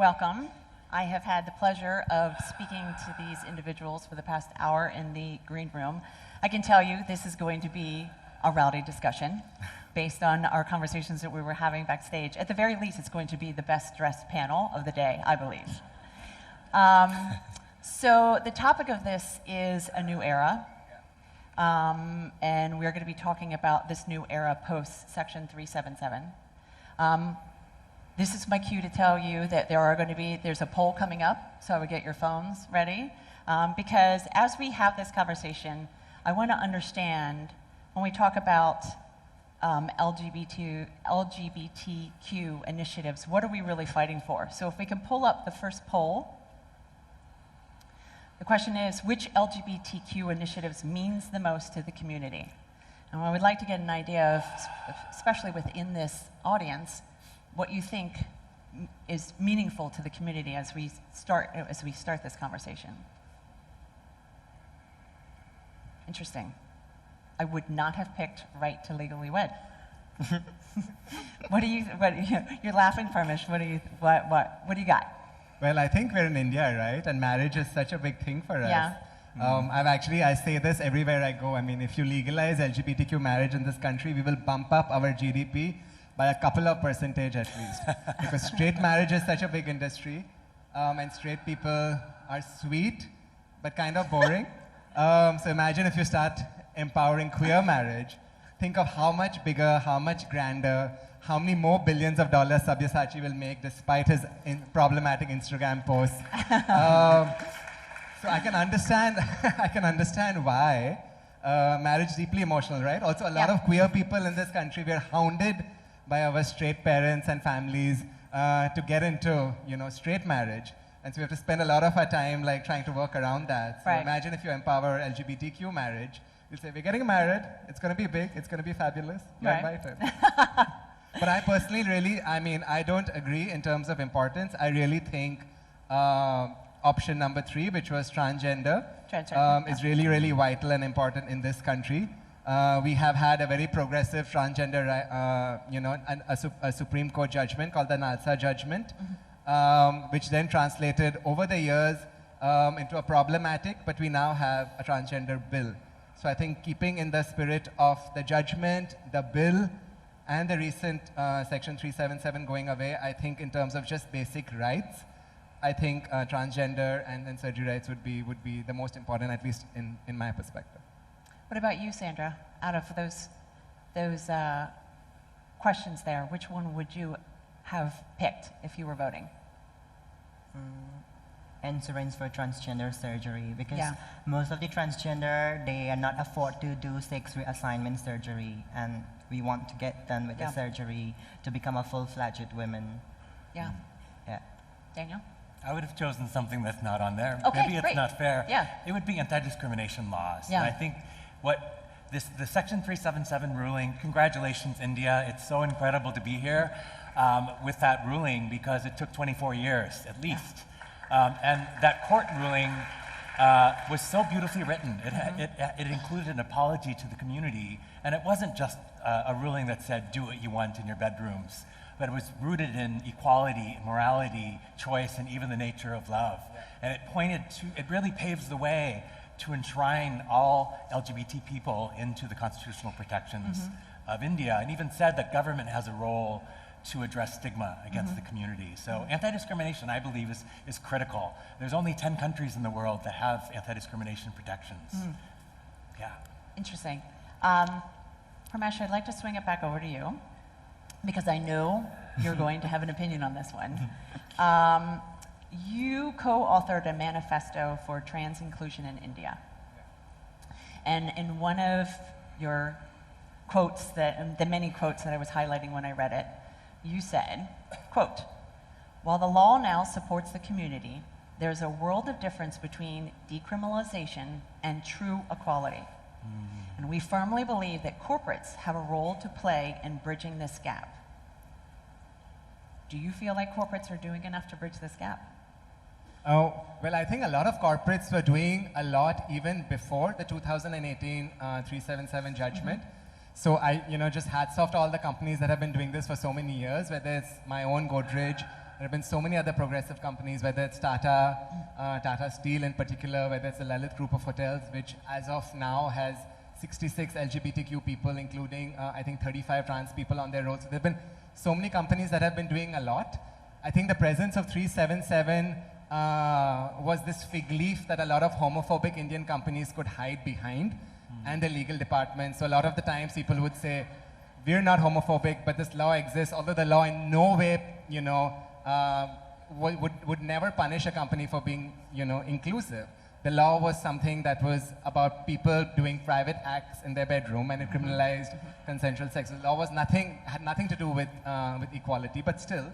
welcome. I have had the pleasure of speaking to these individuals for the past hour in the green room. I can tell you this is going to be a rowdy discussion based on our conversations that we were having backstage. At the very least, it's going to be the best dressed panel of the day, I believe. So the topic of this is a new era. And we're going to be talking about this new era post Section 377. This is my cue to tell you that there's a poll coming up, so I would get your phones ready. Because as we have this conversation, I want to understand when we talk about LGBTQ initiatives, what are we really fighting for? So if we can pull up the first poll. The question is, which LGBTQ initiatives means the most to the community? And I would like to get an idea of, especially within this audience, what you think is meaningful to the community as we start this conversation. Interesting. I would not have picked right to legally wed. You're laughing, Parmesh. What do you got? Well, I think we're in India, right? And marriage is such a big thing for us. Yeah. I say this everywhere I go. I mean, if you legalize LGBTQ marriage in this country, we will bump up our GDP by a couple of percentage at least. Because straight marriage is such a big industry, and straight people are sweet, but kind of boring. So imagine if you start empowering queer marriage. Think of how much bigger, how much grander, how many more billions of dollars Sabyasachi will make despite his problematic Instagram posts. So I can understand why marriage is deeply emotional, right? Also, a lot of queer people in this country, we're hounded by our straight parents and families to get into, straight marriage. And so we have to spend a lot of our time trying to work around that. So imagine if you empower LGBTQ marriage, you'll say, we're getting married, it's going to be big, it's going to be fabulous, you're invited. But I personally I don't agree in terms of importance. I really think option number 3, which was transgender, is really, really vital and important in this country. We have had a very progressive transgender, a Supreme Court judgment called the Nalsa judgment, which then translated over the years into a problematic, but we now have a transgender bill. So I think keeping in the spirit of the judgment, the bill, and the recent Section 377 going away, I think in terms of just basic rights, I think transgender and surgery rights would be the most important, at least in my perspective. What about you, Sandra? Out of those questions there, which one would you have picked if you were voting? Insurance for transgender surgery, because most of the transgender, they cannot afford to do sex reassignment surgery, and we want to get done with the surgery to become a full-fledged woman. Yeah. Daniel? I would have chosen something that's not on there. Okay, Maybe it's not fair. Yeah. It would be anti-discrimination laws. Yeah. And I think the Section 377 ruling, congratulations, India. It's so incredible to be here with that ruling because it took 24 years at least. And that court ruling was so beautifully written. It included an apology to the community, and it wasn't just a ruling that said, do what you want in your bedrooms, but it was rooted in equality, morality, choice, and even the nature of love. And it really paves the way to enshrine all LGBT people into the constitutional protections of India, and even said that government has a role to address stigma against the community. So anti-discrimination, I believe, is critical. There's only 10 countries in the world that have anti-discrimination protections. Yeah. Interesting. Parmesh, I'd like to swing it back over to you, because I know you're going to have an opinion on this one. You co-authored a manifesto for trans inclusion in India. And in one of your quotes, the many quotes that I was highlighting when I read it, you said, quote, while the law now supports the community, there's a world of difference between decriminalization and true equality. And we firmly believe that corporates have a role to play in bridging this gap. Do you feel like corporates are doing enough to bridge this gap? Oh, well, I think a lot of corporates were doing a lot even before the 2018 377 judgment. So just hats off to all the companies that have been doing this for so many years, whether it's my own Godrej, There have been so many other progressive companies, whether it's Tata, Tata Steel in particular, whether it's the Lalit Group of Hotels, which as of now has 66 LGBTQ people, including I think 35 trans people on their roads. So there have been so many companies that have been doing a lot. I think the presence of 377 was this fig leaf that a lot of homophobic Indian companies could hide behind, and the legal department. So a lot of the times people would say, we're not homophobic, but this law exists, although the law in no way, would never punish a company for being, inclusive. The law was something that was about people doing private acts in their bedroom, and it criminalized consensual sex. The law was had nothing to do with equality, but still,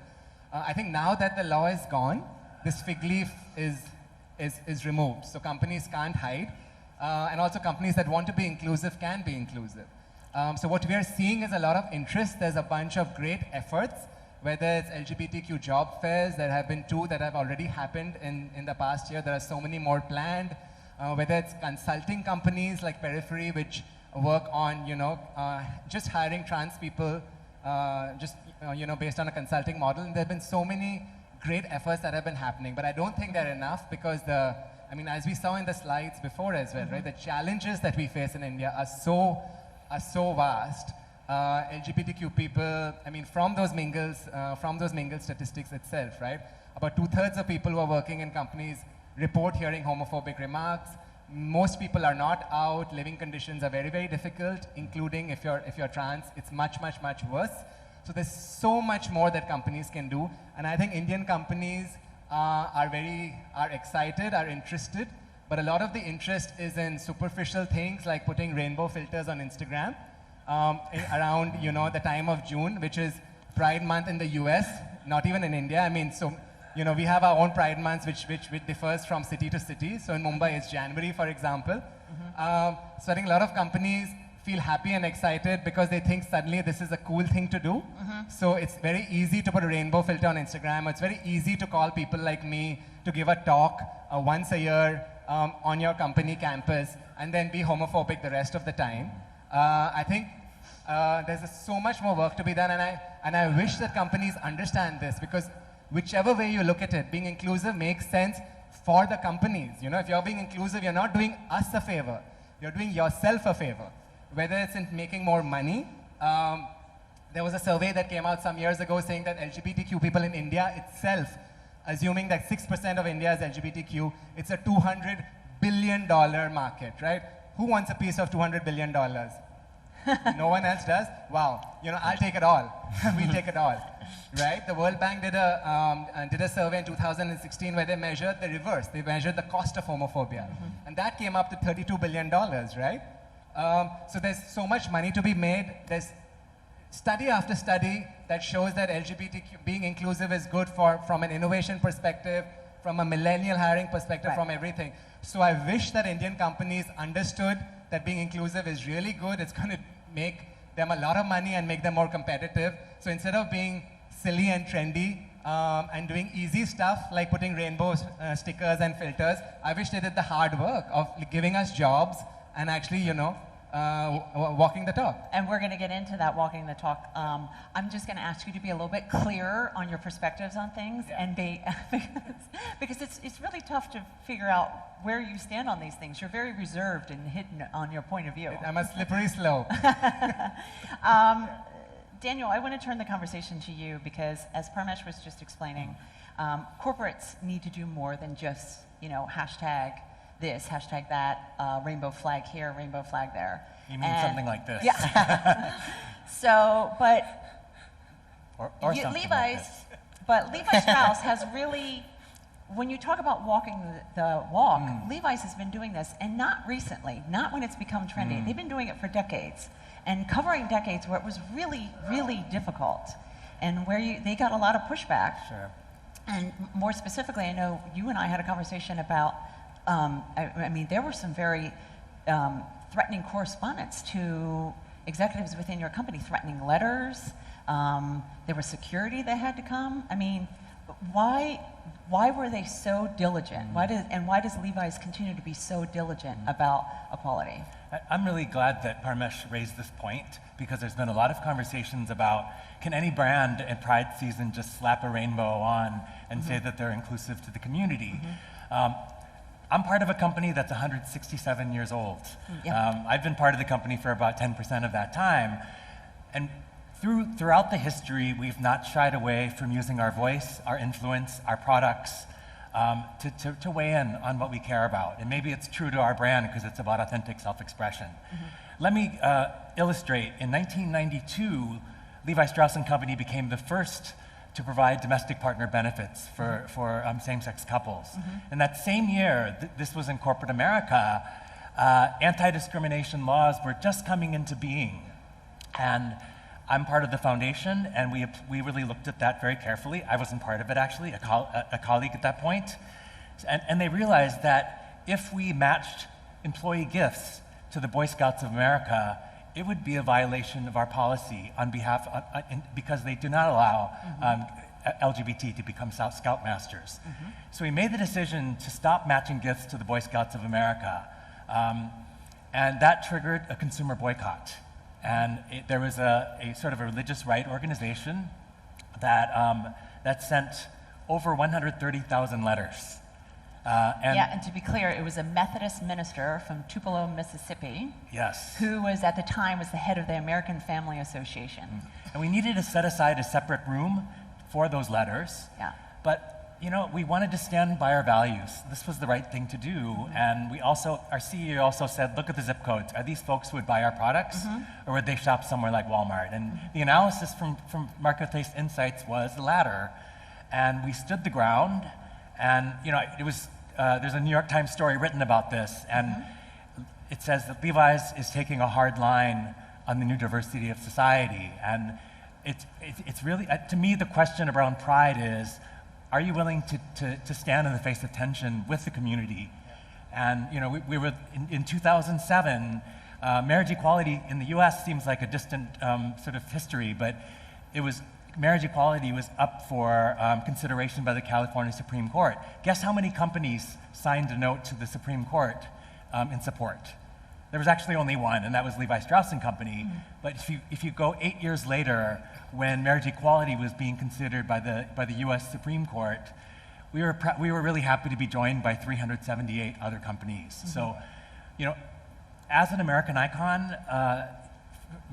I think now that the law is gone, this fig leaf is removed. So companies can't hide, and also companies that want to be inclusive can be inclusive. So what we are seeing is a lot of interest. There's a bunch of great efforts, whether it's LGBTQ job fairs. There have been 2 that have already happened in the past year. There are so many more planned. Whether it's consulting companies like Periphery, which work on, just hiring trans people, based on a consulting model. And there have been so many great efforts that have been happening. But I don't think they're enough because as we saw in the slides before as well, right? The challenges that we face in India are so vast. LGBTQ people, from those mingles statistics itself, right? About 2/3 of people who are working in companies report hearing homophobic remarks. Most people are not out. Living conditions are very, very difficult, including if you're trans, it's much, much, much worse. So there's so much more that companies can do. And I think Indian companies are excited, are interested, but a lot of the interest is in superficial things like putting rainbow filters on Instagram around the time of June, which is Pride Month in the US, not even in India. We have our own Pride Months, which differs from city to city. So in Mumbai, it's January, for example. So I think a lot of companies feel happy and excited because they think suddenly this is a cool thing to do. So it's very easy to put a rainbow filter on Instagram. It's very easy to call people like me to give a talk once a year on your company campus and then be homophobic the rest of the time. I think there's so much more work to be done, and I wish that companies understand this, because whichever way you look at it, being inclusive makes sense for the companies. If you're being inclusive, you're not doing us a favor. You're doing yourself a favor, whether it's in making more money. There was a survey that came out some years ago saying that LGBTQ people in India itself, assuming that 6% of India is LGBTQ, it's a $200 billion market, right? Who wants a piece of $200 billion? No one else does? Wow, I'll take it all. We'll take it all, right? The World Bank did a survey in 2016 where they measured the reverse. They measured the cost of homophobia. And that came up to $32 billion, right? So there's so much money to be made. There's study after study that shows that LGBTQ being inclusive is good from an innovation perspective, from a millennial hiring perspective, from everything. So I wish that Indian companies understood that being inclusive is really good. It's going to make them a lot of money and make them more competitive. So instead of being silly and trendy and doing easy stuff like putting rainbow stickers and filters, I wish they did the hard work of giving us jobs and actually, walking the talk. And we're going to get into that walking the talk. I'm just going to ask you to be a little bit clearer on your perspectives on things, and because it's really tough to figure out where you stand on these things. You're very reserved and hidden on your point of view. I'm a slippery slope. Daniel, I want to turn the conversation to you because, as Parmesh was just explaining, corporates need to do more than just hashtag this, hashtag that, rainbow flag here, rainbow flag there. You mean something like this? Yeah. So, but or something Levi's, like this. but Levi Strauss has really, when you talk about walking the walk, Levi's has been doing this, and not recently, not when it's become trendy. They've been doing it for decades, and covering decades where it was really, really difficult, and where they got a lot of pushback. Sure. And more specifically, I know you and I had a conversation about, there were some very threatening correspondence to executives within your company, threatening letters. There was security that had to come. why were they so diligent? Why does Levi's continue to be so diligent about equality? I'm really glad that Parmesh raised this point, because there's been a lot of conversations about, can any brand at Pride season just slap a rainbow on and say that they're inclusive to the community? I'm part of a company that's 167 years old. I've been part of the company for about 10% of that time. And throughout the history, we've not shied away from using our voice, our influence, our products to weigh in on what we care about. And maybe it's true to our brand because it's about authentic self-expression. Let me illustrate. In 1992, Levi Strauss & Company became the first to provide domestic partner benefits for same-sex couples. And that same year, this was in corporate America, anti-discrimination laws were just coming into being. And I'm part of the foundation, and we really looked at that very carefully. I wasn't part of it, actually, a colleague at that point. And they realized that if we matched employee gifts to the Boy Scouts of America, it would be a violation of our policy on behalf because they do not allow LGBT to become Scoutmasters. So we made the decision to stop matching gifts to the Boy Scouts of America. And that triggered a consumer boycott. And there was a sort of a religious right organization that sent over 130,000 letters. And to be clear, it was a Methodist minister from Tupelo, Mississippi. Yes. Who was at the time was the head of the American Family Association. And we needed to set aside a separate room for those letters. But we wanted to stand by our values. This was the right thing to do. And our CEO also said, look at the zip codes. Are these folks who would buy our products, or would they shop somewhere like Walmart? And the analysis from Marketplace Insights was the latter. And we stood the ground. And it was there's a New York Times story written about this, and it says that Levi's is taking a hard line on the new diversity of society. And it's really, to me, the question around Pride is, are you willing to stand in the face of tension with the community? And we were in 2007. Marriage equality in the U.S. seems like a distant sort of history, but marriage equality was up for consideration by the California Supreme Court. Guess how many companies signed a note to the Supreme Court in support? There was actually only one, and that was Levi Strauss & Company. But if you go 8 years later, when marriage equality was being considered by the U.S. Supreme Court, we were really happy to be joined by 378 other companies. So, as an American icon,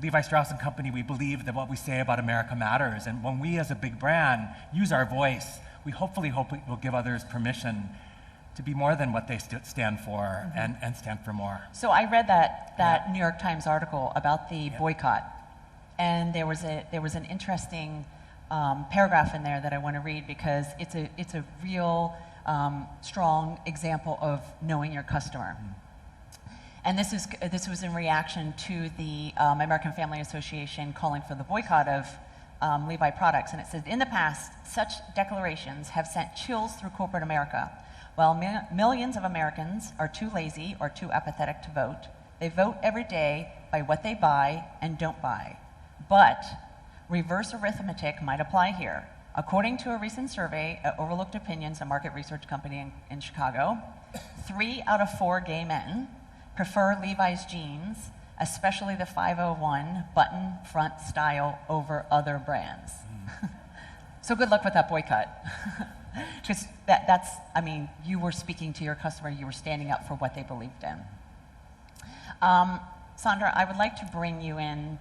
Levi Strauss & Company, we believe that what we say about America matters. And when we as a big brand use our voice, we hopefully hope it will give others permission to be more than what they stand for and stand for more. So I read that New York Times article about the boycott. And there was an interesting paragraph in there that I want to read, because it's a real strong example of knowing your customer. And this was in reaction to the American Family Association calling for the boycott of Levi products. And it says, in the past, such declarations have sent chills through corporate America. While millions of Americans are too lazy or too apathetic to vote, they vote every day by what they buy and don't buy. But reverse arithmetic might apply here. According to a recent survey at Overlooked Opinions, a market research company in Chicago, 3 out of 4 gay men prefer Levi's jeans, especially the 501 button front style, over other brands. So good luck with that boycott. Just that's, you were speaking to your customer, you were standing up for what they believed in. Sandra, I would like to bring you in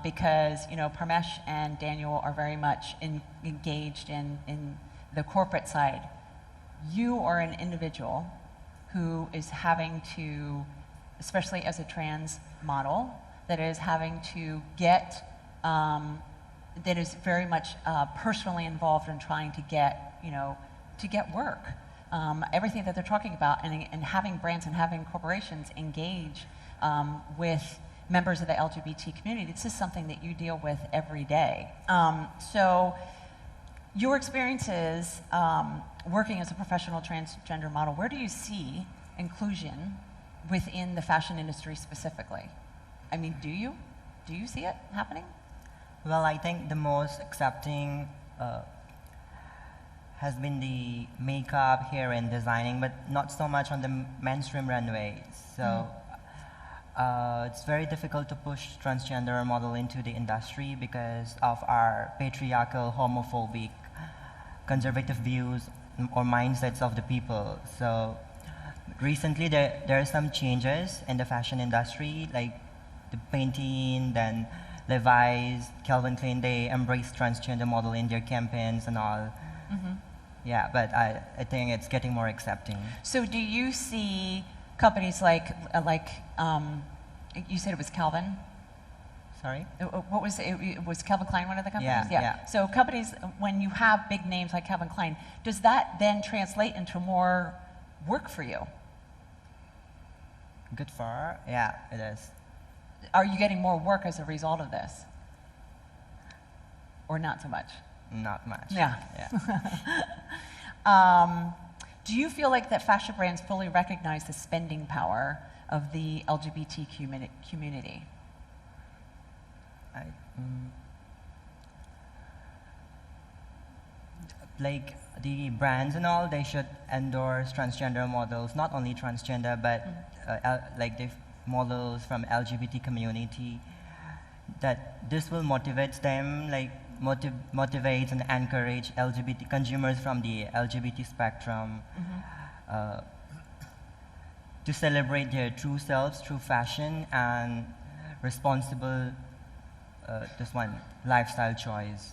because, Parmesh and Daniel are very much engaged in the corporate side. You are an individual who is having to, especially as a trans model, that is having to get, that is very much personally involved in trying to get, to get work. Everything that they're talking about, and having brands and having corporations engage with members of the LGBT community. This is something that you deal with every day. So your experiences working as a professional transgender model, where do you see inclusion within the fashion industry specifically? Do you see it happening? Well, I think the most accepting has been the makeup, hair, and designing, but not so much on the mainstream runways. So it's very difficult to push transgender model into the industry because of our patriarchal, homophobic, conservative views or mindsets of the people. So recently there are some changes in the fashion industry, like the painting, then Levi's, Calvin Klein, they embrace transgender model in their campaigns and all. Yeah, but I think it's getting more accepting. So do you see companies like you said it was Calvin? Sorry? What was it? Was Calvin Klein one of the companies? Yeah. So companies, when you have big names like Calvin Klein, does that then translate into more work for you? Good for her? Yeah, it is. Are you getting more work as a result of this? Or not so much? Not much. Yeah. Do you feel like that fashion brands fully recognize the spending power of the LGBTQ community? Like the brands and all, they should endorse transgender models, not only transgender, but like the models from LGBT community, that this will motivate them, like motivate and encourage LGBT consumers from the LGBT spectrum to celebrate their true selves through fashion and responsible lifestyle choice.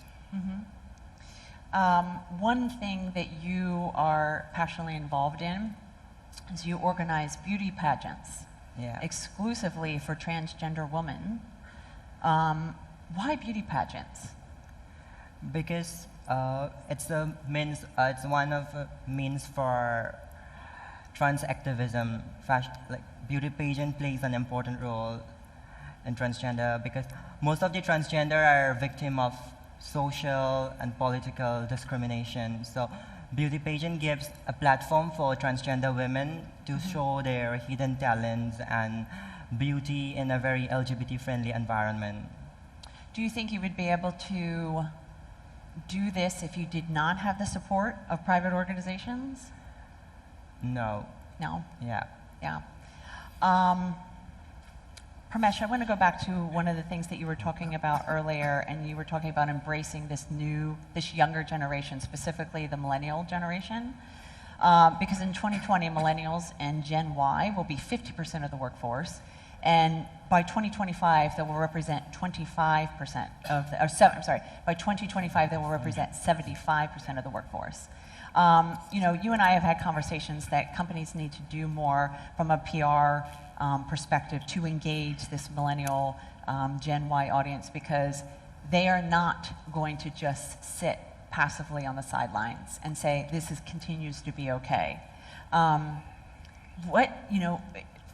One thing that you are passionately involved in is you organize beauty pageants exclusively for transgender women. Why beauty pageants? Because it's one of means for trans activism. Like beauty pageant plays an important role in transgender because most of the transgender are victim of social and political discrimination. So beauty pageant gives a platform for transgender women to show their hidden talents and beauty in a very LGBT-friendly environment. Do you think you would be able to do this if you did not have the support of private organizations? No. No? Yeah. Yeah. Parmesh, I want to go back to one of the things that you were talking about earlier, and you were talking about embracing this younger generation, specifically the Millennial Generation. Because in 2020, Millennials and Gen Y will be 50% of the workforce, and by 2025, they will represent 25% of the, by 2025, they will represent 75% of the workforce. You and I have had conversations that companies need to do more from a PR perspective to engage this millennial Gen Y audience, because they are not going to just sit passively on the sidelines and say this continues to be okay.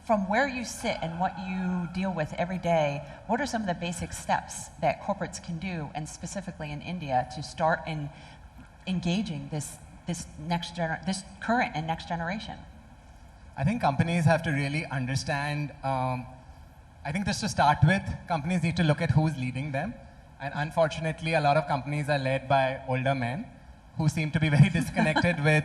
From where you sit and what you deal with every day, what are some of the basic steps that corporates can do, and specifically in India, to start engaging this current and next generation? I think companies have to really understand, I think just to start with, companies need to look at who's leading them. And unfortunately, a lot of companies are led by older men who seem to be very disconnected with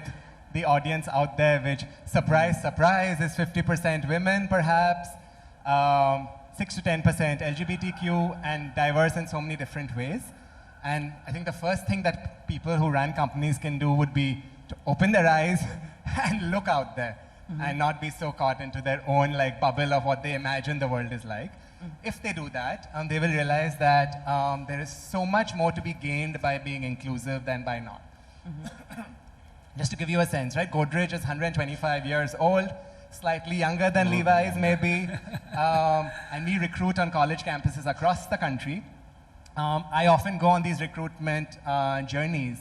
the audience out there, which, surprise, surprise, is 50% women, perhaps, 6 to 10% LGBTQ, and diverse in so many different ways. And I think the first thing that people who run companies can do would be to open their eyes and look out there and not be so caught into their own bubble of what they imagine the world is like. If they do that, they will realize that there is so much more to be gained by being inclusive than by not. Just to give you a sense, right? Godrej is 125 years old, slightly younger than Levi's maybe, and we recruit on college campuses across the country. I often go on these recruitment journeys,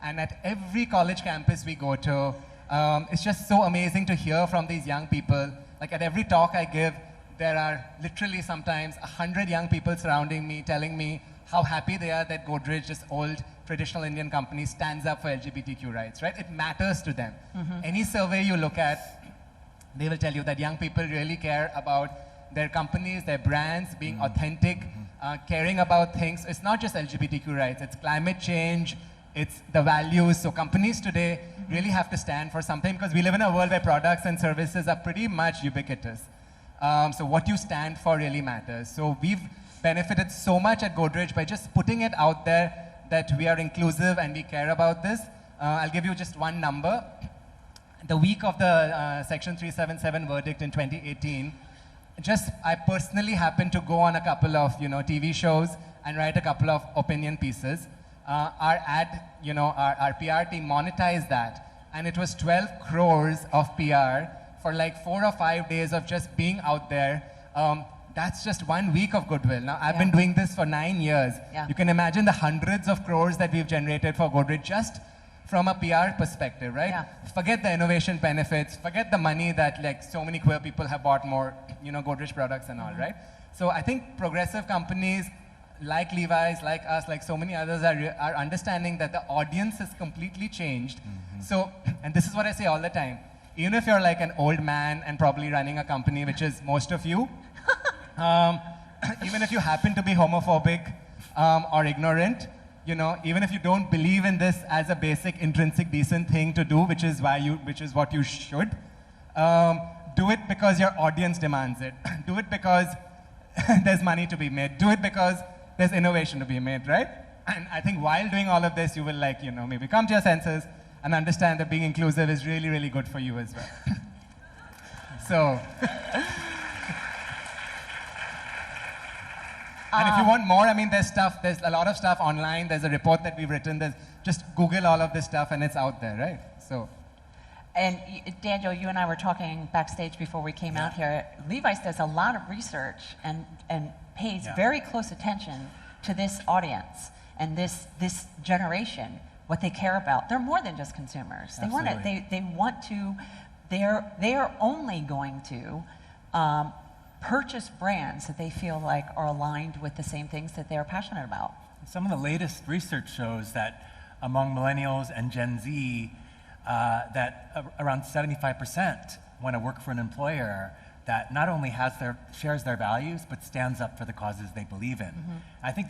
and at every college campus we go to, it's just so amazing to hear from these young people. Like at every talk I give, there are literally sometimes 100 young people surrounding me telling me how happy they are that Godrej, this old traditional Indian company, stands up for LGBTQ rights, right? It matters to them. Any survey you look at, they will tell you that young people really care about their companies, their brands, being authentic, caring about things. It's not just LGBTQ rights, it's climate change, it's the values. So companies today really have to stand for something, because we live in a world where products and services are pretty much ubiquitous. So what you stand for really matters. So we've benefited so much at Godrej by just putting it out there that we are inclusive and we care about this. I'll give you just one number. The week of the Section 377 verdict in 2018, I personally happened to go on a couple of TV shows and write a couple of opinion pieces. Our PR team monetized that, and it was 12 crores of PR for like 4 or 5 days of just being out there. That's just 1 week of goodwill. Now, I've been doing this for 9 years. Yeah. You can imagine the hundreds of crores that we've generated for Godrej just from a PR perspective, right? Yeah. Forget the innovation benefits, forget the money that like so many queer people have bought more, Godrej products and all, right? So I think progressive companies like Levi's, like us, like so many others are understanding that the audience has completely changed. So, and this is what I say all the time, even if you're like an old man and probably running a company, which is most of you, even if you happen to be homophobic or ignorant, even if you don't believe in this as a basic, intrinsic, decent thing to do, which is what you should, do it because your audience demands it. Do it because there's money to be made. Do it because there's innovation to be made, right? And I think while doing all of this, you will maybe come to your senses and understand that being inclusive is really, really good for you as well. So. And if you want more, there's a lot of stuff online. There's a report that we've written. Just Google all of this stuff and it's out there, right? So. And Daniel, you and I were talking backstage before we came out here. Levi's does a lot of research and pays very close attention to this audience and this generation, what they care about. They're more than just consumers. They want it. They want to. They are only going to purchase brands that they feel like are aligned with the same things that they're passionate about. Some of the latest research shows that among millennials and Gen Z, that around 75% want to work for an employer that not only shares their values, but stands up for the causes they believe in. I think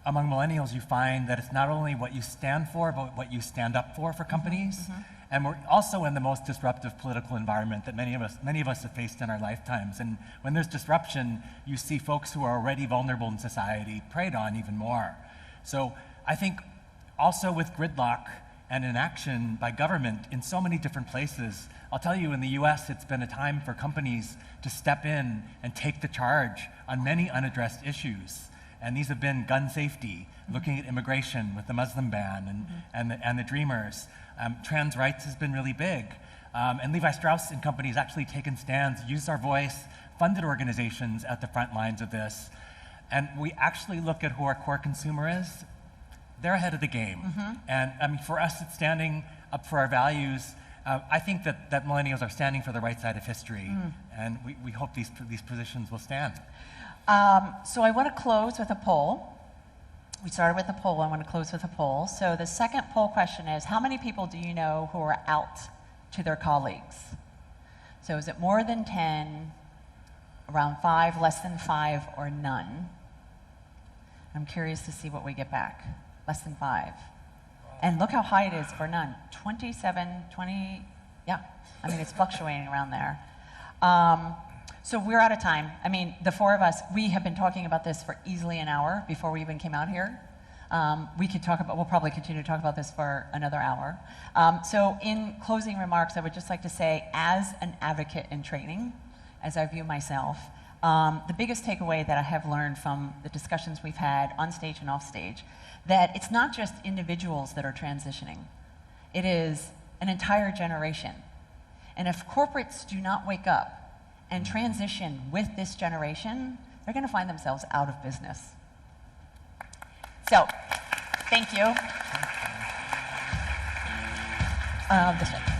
among millennials, you find that it's not only what you stand for, but what you stand up for companies. And we're also in the most disruptive political environment that many of us have faced in our lifetimes. And when there's disruption, you see folks who are already vulnerable in society preyed on even more. So I think also with gridlock and inaction by government in so many different places, I'll tell you, in the US, it's been a time for companies to step in and take the charge on many unaddressed issues. And these have been gun safety, looking at immigration with the Muslim ban and the Dreamers. Trans rights has been really big. And Levi Strauss and companies actually taken stands, used our voice, funded organizations at the front lines of this. And we actually look at who our core consumer is. They're ahead of the game. And for us, it's standing up for our values. I think that millennials are standing for the right side of history. And we hope these positions will stand. So I want to close with a poll. We started with a poll. I want to close with a poll. So the second poll question is, how many people do you know who are out to their colleagues? So is it more than 10, around 5, less than 5, or none? I'm curious to see what we get back. Less than 5. And look how high it is for none. 27, 20, yeah. It's fluctuating around there. So we're out of time. The four of us, we have been talking about this for easily an hour before we even came out here. We'll probably continue to talk about this for another hour. So in closing remarks, I would just like to say, as an advocate in training, as I view myself, the biggest takeaway that I have learned from the discussions we've had on stage and off stage, that it's not just individuals that are transitioning. It is an entire generation. And if corporates do not wake up and transition with this generation, they're going to find themselves out of business. So, thank you. This way.